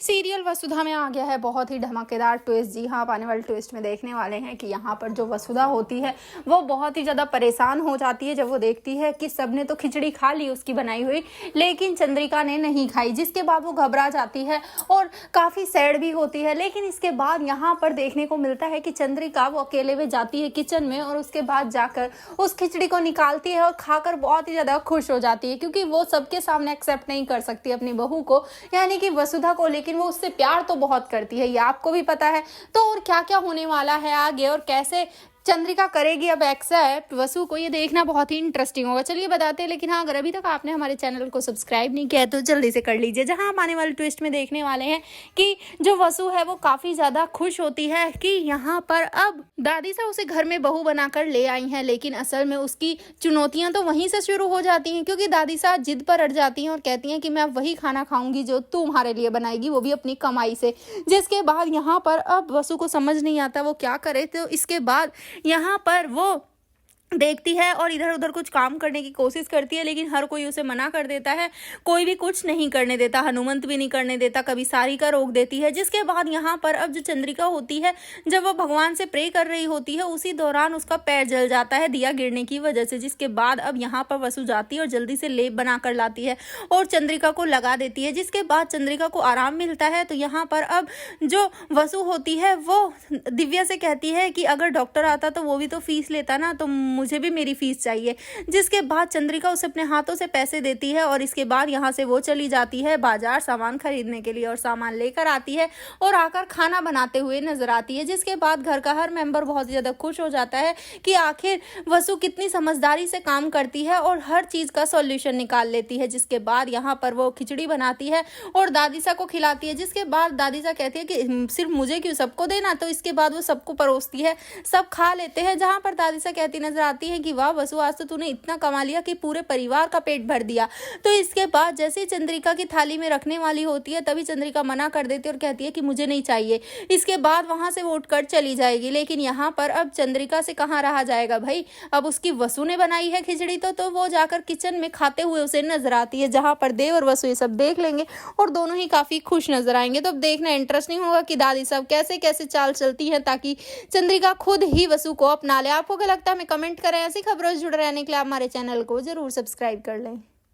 Serial वसुधा में आ गया है बहुत ही धमाकेदार ट्विस्ट। जी हाँ, आप आने वाले ट्विस्ट में देखने वाले हैं कि यहाँ पर जो वसुधा होती है वो बहुत ही ज़्यादा परेशान हो जाती है जब वो देखती है कि सबने तो खिचड़ी खा ली उसकी बनाई हुई, लेकिन चंद्रिका ने नहीं खाई, जिसके बाद वो घबरा जाती है और काफ़ी सैड भी होती है। लेकिन इसके बाद यहाँ पर देखने को मिलता है कि चंद्रिका वो अकेले में जाती है किचन में और उसके बाद जाकर उस खिचड़ी को निकालती है और खाकर बहुत ही ज़्यादा खुश हो जाती है, क्योंकि वो सबके सामने एक्सेप्ट नहीं कर सकती अपनी बहू को, यानी कि वसुधा को। लेकिन वो उससे प्यार तो बहुत करती है, ये आपको भी पता है। तो और क्या क्या होने वाला है आगे और कैसे चंद्रिका करेगी अब एक्सेप्ट वसु को, ये देखना बहुत ही इंटरेस्टिंग होगा। चलिए बताते हैं। लेकिन हाँ, अगर अभी तक आपने हमारे चैनल को सब्सक्राइब नहीं किया है तो जल्दी से कर लीजिए। जहाँ हम आने वाले ट्विस्ट में देखने वाले हैं कि जो वसु है वो काफ़ी ज़्यादा खुश होती है कि यहाँ पर अब दादी सा उसे घर में बहू बनाकर ले आई हैं, लेकिन असल में उसकी चुनौतियाँ तो वहीं से शुरू हो जाती हैं, क्योंकि दादी सा जिद पर अड़ जाती हैं और कहती हैं कि मैं अब वही खाना खाऊंगी जो तुम्हारे लिए बनाएगी, वो भी अपनी कमाई से। जिसके बाद यहाँ पर अब वसु को समझ नहीं आता वो क्या करे। तो इसके बाद यहाँ पर वो देखती है और इधर उधर कुछ काम करने की कोशिश करती है, लेकिन हर कोई उसे मना कर देता है, कोई भी कुछ नहीं करने देता, हनुमंत भी नहीं करने देता, कभी सारिका रोक देती है। जिसके बाद यहाँ पर अब जो चंद्रिका होती है, जब वो भगवान से प्रे कर रही होती है, उसी दौरान उसका पैर जल जाता है दिया गिरने की वजह से। जिसके बाद अब यहाँ पर वसु जाती है और जल्दी से लेप बना कर लाती है और चंद्रिका को लगा देती है। जिसके बाद चंद्रिका को आराम मिलता है। तो यहाँ पर अब जो वसु होती है वो दिव्या से कहती है कि अगर डॉक्टर आता तो वो भी तो फीस लेता ना, तो मुझे भी मेरी फीस चाहिए। जिसके बाद चंद्रिका उसे अपने हाथों से पैसे देती है और इसके बाद यहाँ से वो चली जाती है बाजार सामान खरीदने के लिए और सामान लेकर आती है और आकर खाना बनाते हुए नजर आती है। जिसके बाद घर का हर मेंबर बहुत ज़्यादा खुश हो जाता है कि आखिर वसु कितनी समझदारी से काम करती है और हर चीज़ का सॉल्यूशन निकाल लेती है। जिसके बाद यहाँ पर वो खिचड़ी बनाती है और दादीसा को खिलाती है। जिसके बाद दादीसा कहती है कि सिर्फ मुझे क्यों, सबको देना। तो इसके बाद वो सबको परोसती है, सब खा लेते हैं। जहाँ पर दादीसा कहती नजर आती है कि वाह वसु, आज तो तूने इतना कमा लिया कि पूरे परिवार का पेट भर दिया। तो इसके बाद जैसे ही चंद्रिका की थाली में रखने वाली होती है, तभी चंद्रिका मना कर देती है और कहती है कि मुझे नहीं चाहिए। इसके बाद वहां से वो उठकर चली जाएगी। लेकिन यहाँ पर अब चंद्रिका से कहाँ रहा जाएगा भाई, अब उसकी वसु ने बनाई है खिचड़ी तो वो जाकर किचन में खाते हुए उसे नजर आती है, जहां पर देव और वसु ये सब देख लेंगे और दोनों ही काफी खुश नजर आएंगे। तो अब देखना इंटरेस्टिंग होगा कि दादी सब कैसे कैसे चाल चलती है ताकि चंद्रिका खुद ही वसु को अपना ले। आपको क्या लगता है हमें कमेंट करें। ऐसी खबरों से जुड़े रहने के लिए आप हमारे चैनल को जरूर सब्सक्राइब कर लें।